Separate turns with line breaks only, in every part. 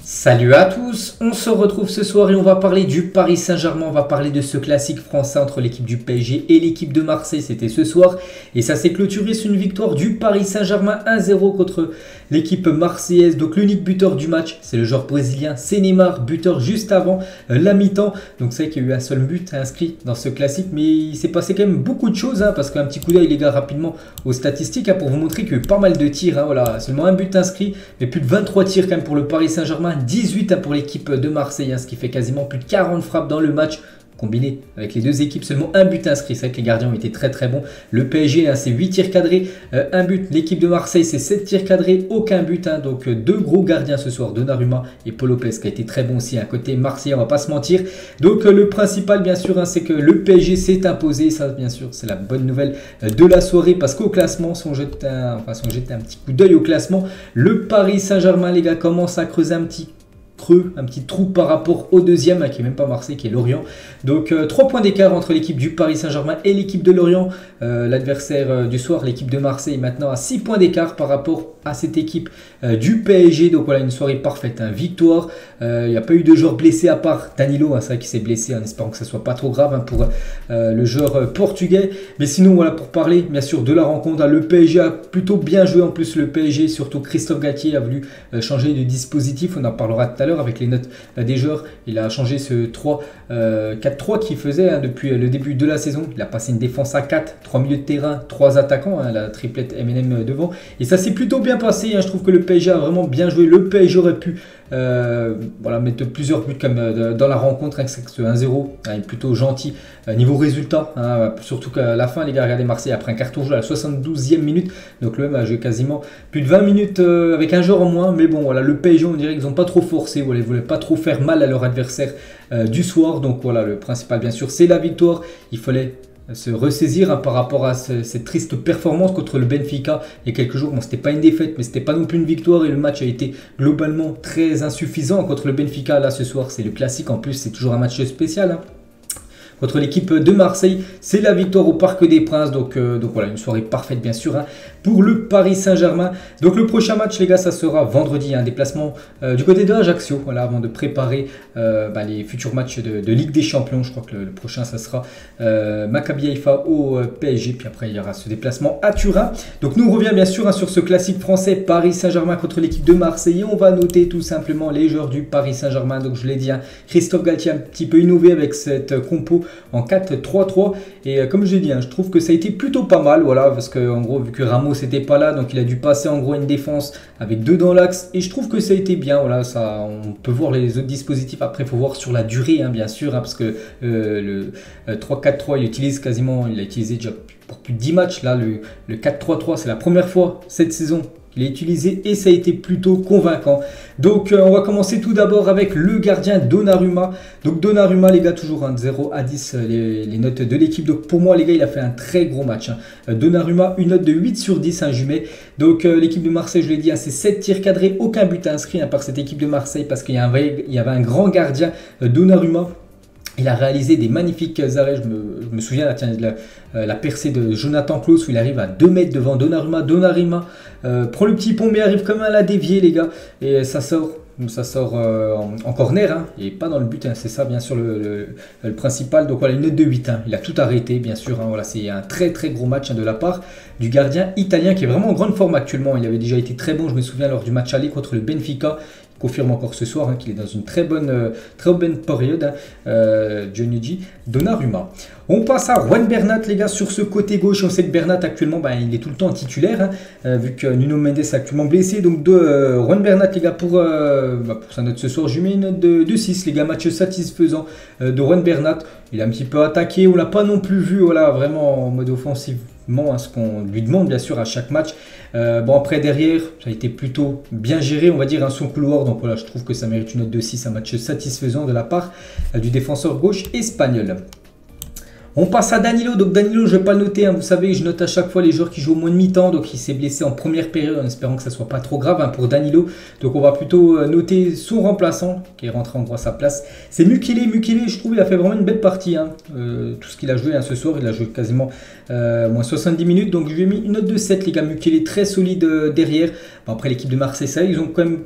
Salut à tous, on se retrouve ce soir et on va parler du Paris Saint-Germain, on va parler de ce classique français entre l'équipe du PSG et l'équipe de Marseille, c'était ce soir et ça s'est clôturé sur une victoire du Paris Saint-Germain 1-0 contre l'équipe marseillaise. Donc l'unique buteur du match, c'est le joueur brésilien, c'est Neymar, buteur juste avant la mi-temps. Donc c'est vrai qu'il y a eu un seul but inscrit dans ce classique, mais il s'est passé quand même beaucoup de choses parce qu'un petit coup d'œil les gars rapidement aux statistiques pour vous montrer qu'il y a eu pas mal de tirs, voilà, seulement un but inscrit, mais plus de 23 tirs quand même pour le Paris Saint-Germain. 18 pour l'équipe de Marseille, ce qui fait quasiment plus de 40 frappes dans le match. Combiné avec les deux équipes, seulement un but inscrit. C'est vrai que les gardiens ont été très bons. Le PSG, c'est 8 tirs cadrés, un but. L'équipe de Marseille, c'est 7 tirs cadrés, aucun but. Donc deux gros gardiens ce soir, Donnarumma et Paul Lopez, qui a été très bon aussi. Côté Marseillais, on va pas se mentir. Donc le principal, bien sûr, c'est que le PSG s'est imposé. Ça, bien sûr, c'est la bonne nouvelle de la soirée. Parce qu'au classement, si on jette un petit coup d'œil au classement, le Paris Saint-Germain, les gars, commence à creuser un petit creux, un petit trou par rapport au deuxième qui est même pas Marseille, qui est Lorient. Donc 3 points d'écart entre l'équipe du Paris Saint-Germain et l'équipe de Lorient. L'adversaire du soir, l'équipe de Marseille, maintenant à 6 points d'écart par rapport à cette équipe du PSG. Donc voilà, une soirée parfaite, victoire. Il n'y a pas eu de joueurs blessés à part Danilo, c'est vrai qu'il s'est blessé en espérant que ça soit pas trop grave pour le joueur portugais. Mais sinon voilà, pour parler bien sûr de la rencontre, le PSG a plutôt bien joué. En plus le PSG, surtout Christophe Galtier, a voulu changer de dispositif. On en parlera tout à l'heure avec les notes des joueurs. Il a changé ce 4-3 qu'il faisait depuis le début de la saison. Il a passé une défense à 4, 3 milieux de terrain, 3 attaquants, la triplette M&M devant. Et ça s'est plutôt bien passé. Je trouve que le PSG a vraiment bien joué. Le PSG aurait pu mettre plusieurs buts comme dans la rencontre. Ce 1-0 est plutôt gentil niveau résultat. Surtout qu'à la fin, les gars, regardez Marseille après un carton rouge à la 72e minute. Donc le même a joué quasiment plus de 20 minutes avec un joueur en moins. Mais bon, voilà, le PSG, on dirait qu'ils n'ont pas trop forcé. Ils ne voulaient pas trop faire mal à leur adversaire du soir. Donc voilà, le principal, bien sûr, c'est la victoire. Il fallait se ressaisir par rapport à cette triste performance contre le Benfica il y a quelques jours. Bon, c'était pas une défaite, mais c'était pas non plus une victoire et le match a été globalement très insuffisant contre le Benfica. Là, ce soir, c'est le classique. En plus, c'est toujours un match spécial. Contre l'équipe de Marseille, c'est la victoire au Parc des Princes. Donc voilà, une soirée parfaite bien sûr pour le Paris Saint-Germain. Donc le prochain match les gars, ça sera vendredi, un déplacement du côté de Ajaccio, voilà, avant de préparer les futurs matchs de Ligue des Champions. Je crois que le prochain ça sera Maccabi Haïfa au PSG, puis après il y aura ce déplacement à Turin. Donc nous on revient bien sûr sur ce classique français, Paris Saint-Germain contre l'équipe de Marseille, et on va noter tout simplement les joueurs du Paris Saint-Germain. Donc je l'ai dit, Christophe Galtier a un petit peu innové avec cette compo en 4-3-3 et comme je l'ai dit, je trouve que ça a été plutôt pas mal, voilà, parce que en gros vu que Ramos n'était pas là, donc il a dû passer en gros une défense avec 2 dans l'axe et je trouve que ça a été bien, voilà, ça, on peut voir les autres dispositifs, après il faut voir sur la durée bien sûr, parce que le 3-4-3 il l'a utilisé déjà pour plus de 10 matchs, là le 4-3-3 c'est la première fois cette saison il est utilisé et ça a été plutôt convaincant. Donc on va commencer tout d'abord avec le gardien Donnarumma. Donc Donnarumma les gars, toujours 0 à 10 les notes de l'équipe. Donc pour moi les gars, il a fait un très gros match. Donnarumma, une note de 8 sur 10 jumet. Donc l'équipe de Marseille, je l'ai dit, c'est 7 tirs cadrés, aucun but inscrit par cette équipe de Marseille parce qu'il y avait un grand gardien, Donnarumma. Il a réalisé des magnifiques arrêts. Je me souviens de la percée de Jonathan Klaus où il arrive à 2 mètres devant Donnarumma. Donnarumma prend le petit pont mais arrive quand même à la dévier les gars. Et ça sort en corner et pas dans le but. C'est ça bien sûr le principal. Donc voilà, une note de 8. Il a tout arrêté bien sûr. Voilà, c'est un très gros match de la part du gardien italien qui est vraiment en grande forme actuellement. Il avait déjà été très bon, je me souviens, lors du match aller contre le Benfica. Confirme encore ce soir qu'il est dans une très bonne période, Gianluigi Donnarumma. On passe à Juan Bernat les gars sur ce côté gauche. On sait que Bernat actuellement il est tout le temps titulaire vu que Nuno Mendes est actuellement blessé. Donc Juan Bernat les gars pour sa note ce soir, je lui mets une note de 6 les gars. Match satisfaisant de Juan Bernat. Il a un petit peu attaqué, on l'a pas non plus vu voilà, vraiment en mode offensivement ce qu'on lui demande bien sûr à chaque match. Bon après derrière ça a été plutôt bien géré on va dire son couloir, donc voilà je trouve que ça mérite une note de 6, un match satisfaisant de la part du défenseur gauche espagnol. On passe à Danilo. Donc Danilo, je ne vais pas le noter, vous savez, je note à chaque fois les joueurs qui jouent au moins de mi-temps. Donc il s'est blessé en première période en espérant que ça ne soit pas trop grave pour Danilo. Donc on va plutôt noter son remplaçant qui est rentré en gros à sa place. C'est Mukiele. Mukiele, je trouve, il a fait vraiment une belle partie. Tout ce qu'il a joué ce soir, il a joué quasiment moins 70 minutes. Donc je lui ai mis une note de 7 les gars. Mukiele très solide derrière. Bon, après l'équipe de Marseille, ça, ils ont quand même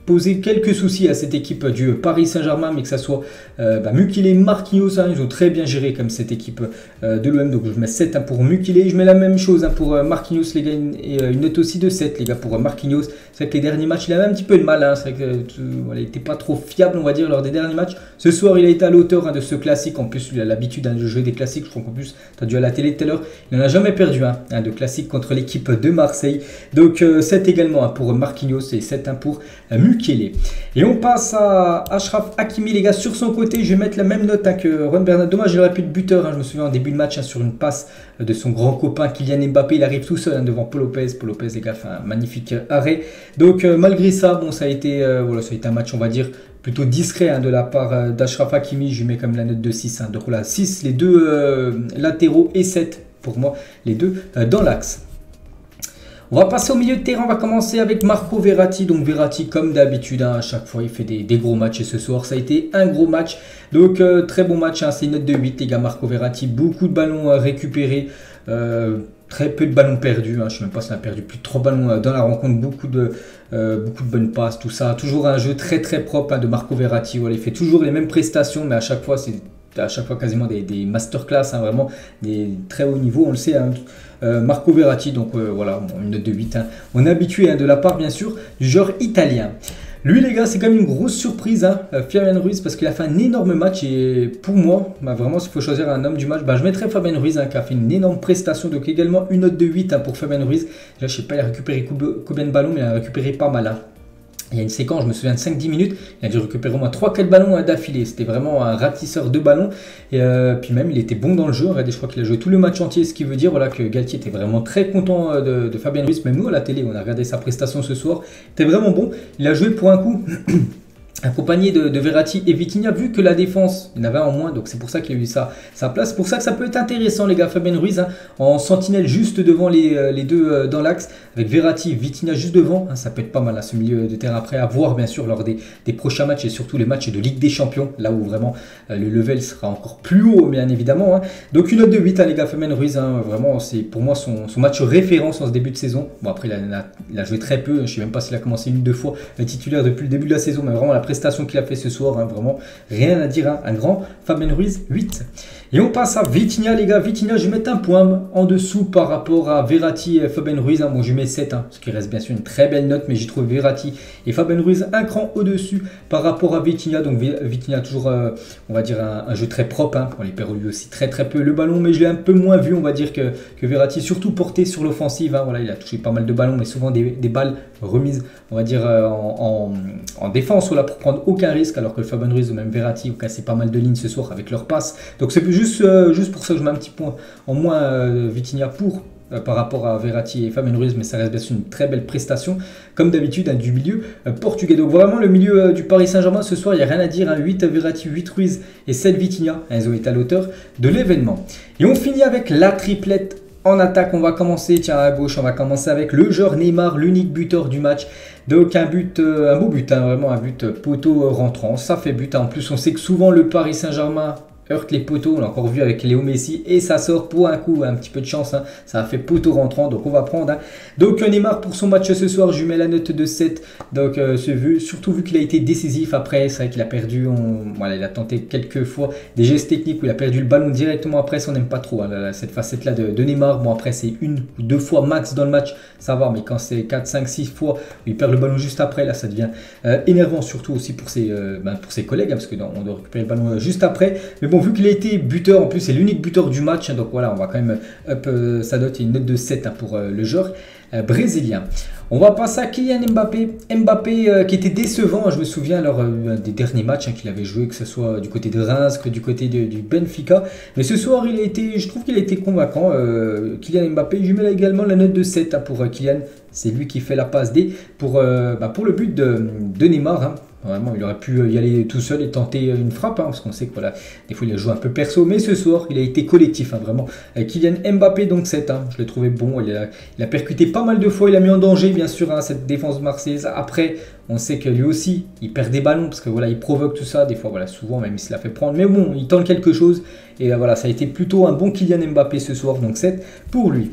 poser quelques soucis à cette équipe du Paris Saint-Germain, mais que ça soit Mukiele, Marquinhos, hein, ils ont très bien géré comme cette équipe de l'OM, donc je mets 7 hein, pour Mukiele, je mets la même chose hein, pour Marquinhos les gars, et une note aussi de 7 les gars pour Marquinhos. C'est vrai que les derniers matchs il avait un petit peu de mal, hein, c'est vrai que voilà, il n'était pas trop fiable on va dire lors des derniers matchs. Ce soir il a été à l'auteur hein, de ce classique, en plus il a l'habitude hein, de jouer des classiques, je crois qu'en plus tu as dû à la télé tout à l'heure, il n'en a jamais perdu hein, de classique contre l'équipe de Marseille, donc 7 également hein, pour Marquinhos et 7 hein, pour Mukiele. Et on passe à Achraf Hakimi les gars, sur son côté je vais mettre la même note hein, que Juan Bernat. Dommage il aurait pu être buteur, hein, je me souviens en début de match hein, sur une passe de son grand copain Kylian Mbappé, il arrive tout seul hein, devant Paul Lopez. Paul Lopez les gars fait un magnifique arrêt, donc malgré ça bon ça a été voilà, ça a été un match on va dire plutôt discret hein, de la part d'Achraf Hakimi, je lui mets comme la note de 6 hein, donc voilà 6 les deux latéraux et 7 pour moi les deux dans l'axe. On va passer au milieu de terrain, on va commencer avec Marco Verratti. Donc Verratti comme d'habitude, hein, à chaque fois il fait des gros matchs et ce soir ça a été un gros match. Donc très bon match, hein, c'est une note de 8 les gars, Marco Verratti. Beaucoup de ballons récupérés, très peu de ballons perdus. Hein, je ne sais même pas s'il a perdu plus de 3 ballons dans la rencontre, beaucoup de bonnes passes, tout ça. Toujours un jeu très propre hein, de Marco Verratti. Voilà, il fait toujours les mêmes prestations mais à chaque fois c'est quasiment des masterclass, hein, vraiment des très hauts niveaux, on le sait. Hein. Marco Verratti, donc voilà, une note de 8. Hein. On est habitué hein, de la part, bien sûr, du joueur italien. Lui, les gars, c'est quand même une grosse surprise, hein, Fabien Ruiz, parce qu'il a fait un énorme match. Et pour moi, vraiment, s'il faut choisir un homme du match, je mettrais Fabien Ruiz, hein, qui a fait une énorme prestation. Donc également une note de 8 hein, pour Fabien Ruiz. Là, je sais pas, il a récupéré combien de ballons, mais il a récupéré pas mal. Hein. Il y a une séquence, je me souviens de 5-10 minutes, il a dû récupérer au moins 3-4 ballons d'affilée. C'était vraiment un ratisseur de ballons. Et puis même, il était bon dans le jeu. Regardez, je crois qu'il a joué tout le match entier, ce qui veut dire voilà, que Galtier était vraiment très content de Fabien Ruiz. Même nous, à la télé, on a regardé sa prestation ce soir. Il était vraiment bon. Il a joué pour un coup accompagné de Verratti et Vitinha, vu que la défense, il y en avait un en moins, donc c'est pour ça qu'il a eu sa place. C'est pour ça que ça peut être intéressant les gars, Fabien Ruiz hein, en sentinelle juste devant les deux dans l'axe, avec Verratti et Vitinha juste devant, hein, ça peut être pas mal à ce milieu de terrain après à voir bien sûr lors des prochains matchs et surtout les matchs de Ligue des Champions, là où vraiment le level sera encore plus haut bien évidemment. Hein. Donc une note de 8 hein, les gars, Fabien Ruiz, hein, vraiment c'est pour moi son match référence en ce début de saison. Bon après il a joué très peu, je ne sais même pas s'il a commencé une ou deux fois titulaire depuis le début de la saison, mais vraiment la prestation qu'il a fait ce soir, hein, vraiment rien à dire, hein, un grand Fabien Ruiz 8. Et on passe à Vitinha les gars, Vitinha je vais mettre un point en dessous par rapport à Verratti et Fabien Ruiz, hein. Bon je mets 7, hein, ce qui reste bien sûr une très belle note, mais j'ai trouvé Verratti et Fabien Ruiz un cran au-dessus par rapport à Vitinha. Donc Vitinha toujours on va dire un jeu très propre, hein. On les perd lui aussi très peu le ballon, mais je l'ai un peu moins vu on va dire que Verratti, surtout porté sur l'offensive, hein. Voilà, il a touché pas mal de ballons, mais souvent des balles remises on va dire en défense voilà, pour prendre aucun risque, alors que Fabien Ruiz ou même Verratti ont cassé pas mal de lignes ce soir avec leur passe. Donc c'est juste pour ça que je mets un petit point en moins Vitinha par rapport à Verratti et Fabien Ruiz, mais ça reste bien sûr une très belle prestation, comme d'habitude hein, du milieu portugais. Donc vraiment le milieu du Paris Saint-Germain ce soir, il n'y a rien à dire, hein, 8 Verratti, 8 Ruiz et 7 Vitinha, hein, ils ont été à l'auteur de l'événement. Et on finit avec la triplette. En attaque, on va commencer, tiens à gauche, on va commencer avec le joueur Neymar, l'unique buteur du match. Donc un beau but, hein, vraiment un but poteau rentrant, ça fait but. Hein. En plus, on sait que souvent le Paris Saint-Germain heurte les poteaux, on l'a encore vu avec Léo Messi, et ça sort pour un coup, un petit peu de chance, hein. Ça a fait poteau rentrant, donc on va prendre. Hein. Donc Neymar pour son match ce soir, je lui mets la note de 7, donc surtout vu qu'il a été décisif après, c'est vrai qu'il a perdu, voilà, il a tenté quelques fois des gestes techniques où il a perdu le ballon directement après, ça on n'aime pas trop, hein, cette facette-là de Neymar. Bon après c'est une ou deux fois max dans le match, ça va, mais quand c'est 4, 5, 6 fois où il perd le ballon juste après, là ça devient énervant, surtout aussi pour ses collègues, hein, parce qu'on doit récupérer le ballon juste après. Mais bon, vu qu'il a été buteur, en plus c'est l'unique buteur du match, hein, donc voilà, on va quand même up sa note, il y a une note de 7 hein, pour le joueur brésilien. On va passer à Kylian Mbappé. Mbappé qui était décevant, hein, je me souviens lors des derniers matchs hein, qu'il avait joué, que ce soit du côté de Reims que du côté du Benfica. Mais ce soir, je trouve qu'il a été convaincant. Kylian Mbappé, je lui mets là également la note de 7 hein, pour Kylian. C'est lui qui fait la passe D pour le but de Neymar. Hein. Vraiment, il aurait pu y aller tout seul et tenter une frappe, hein, parce qu'on sait que voilà, des fois il a joué un peu perso, mais ce soir il a été collectif, hein, vraiment. Kylian Mbappé, donc 7, hein, je l'ai trouvé bon, il a percuté pas mal de fois, il a mis en danger bien sûr hein, cette défense marseillaise. Après, on sait que lui aussi, il perd des ballons, parce que voilà, il provoque tout ça, des fois voilà, souvent même il se la fait prendre, mais bon, il tente quelque chose, et voilà, ça a été plutôt un bon Kylian Mbappé ce soir, donc 7 pour lui.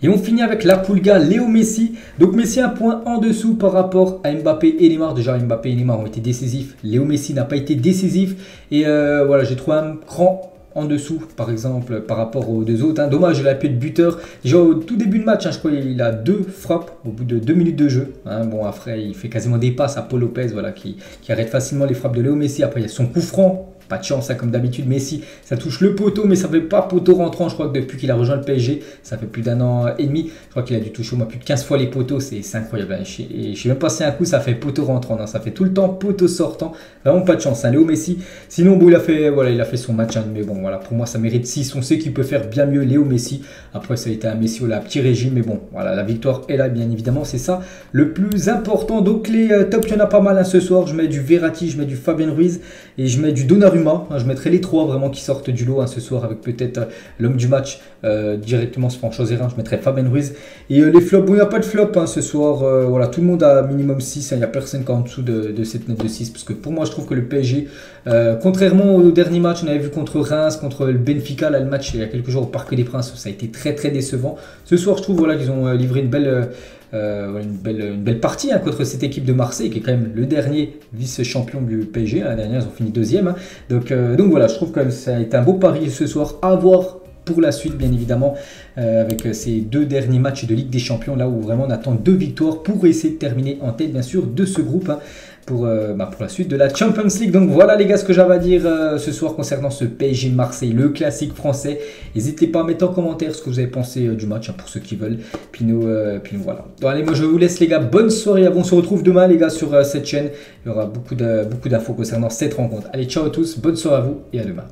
Et on finit avec la Pulga, Léo Messi. Donc Messi un point en dessous par rapport à Mbappé et Neymar. Déjà Mbappé et Neymar ont été décisifs. Léo Messi n'a pas été décisif. Et voilà, j'ai trouvé un cran en dessous, par exemple, par rapport aux deux autres. Dommage, il a pu être buteur. Déjà au tout début de match, je crois qu'il a 2 frappes au bout de 2 minutes de jeu. Bon, après, il fait quasiment des passes à Paul Lopez, voilà, qui arrête facilement les frappes de Léo Messi. Après, il y a son coup franc. Pas de chance, comme d'habitude. Messi, ça touche le poteau, mais ça ne fait pas poteau rentrant. Je crois que depuis qu'il a rejoint le PSG, ça fait plus d'1 an et demi. Je crois qu'il a dû toucher au moins plus de 15 fois les poteaux. C'est incroyable. Et je suis même passé un coup, ça fait poteau rentrant. Non, ça fait tout le temps poteau sortant. Vraiment pas de chance, Léo Messi. Sinon, bon, il a fait son match. Mais bon, voilà, pour moi, ça mérite 6. On sait qu'il peut faire bien mieux, Léo Messi. Après, ça a été un Messi au petit régime. Mais bon, voilà, la victoire est là, bien évidemment. C'est ça le plus important. Donc, les tops, il y en a pas mal ce soir. Je mets du Verratti, je mets du Fabien Ruiz et je mets du Donnarumma. Je mettrai les 3 vraiment qui sortent du lot ce soir avec peut-être l'homme du match directement, se fera en choisir un. Je mettrai Fabien Ruiz. Et les flops, bon, il n'y a pas de flop ce soir. Voilà, tout le monde a minimum 6. Il n'y a personne qui est en dessous de cette note de 6. Parce que pour moi, je trouve que le PSG, contrairement au dernier match, on avait vu contre Reims, contre le Benfica, là, le match il y a quelques jours au Parc des Princes, ça a été très très décevant. Ce soir, je trouve voilà, qu'ils ont livré une belle partie contre cette équipe de Marseille qui est quand même le dernier vice-champion du PSG. La dernière, ils ont fini 2e. Donc voilà, je trouve que ça a été un beau pari ce soir à voir pour la suite, bien évidemment, avec ces 2 derniers matchs de Ligue des Champions, là où vraiment on attend 2 victoires pour essayer de terminer en tête, bien sûr, de ce groupe. Pour la suite de la Champions League. Donc voilà les gars ce que j'avais à dire ce soir concernant ce PSG Marseille, le classique français. N'hésitez pas à mettre en commentaire ce que vous avez pensé du match pour ceux qui veulent. Puis nous voilà. Donc allez, moi je vous laisse les gars, bonne soirée à vous. On se retrouve demain les gars sur cette chaîne. Il y aura beaucoup d'infos concernant cette rencontre. Allez, ciao à tous, bonne soirée à vous et à demain.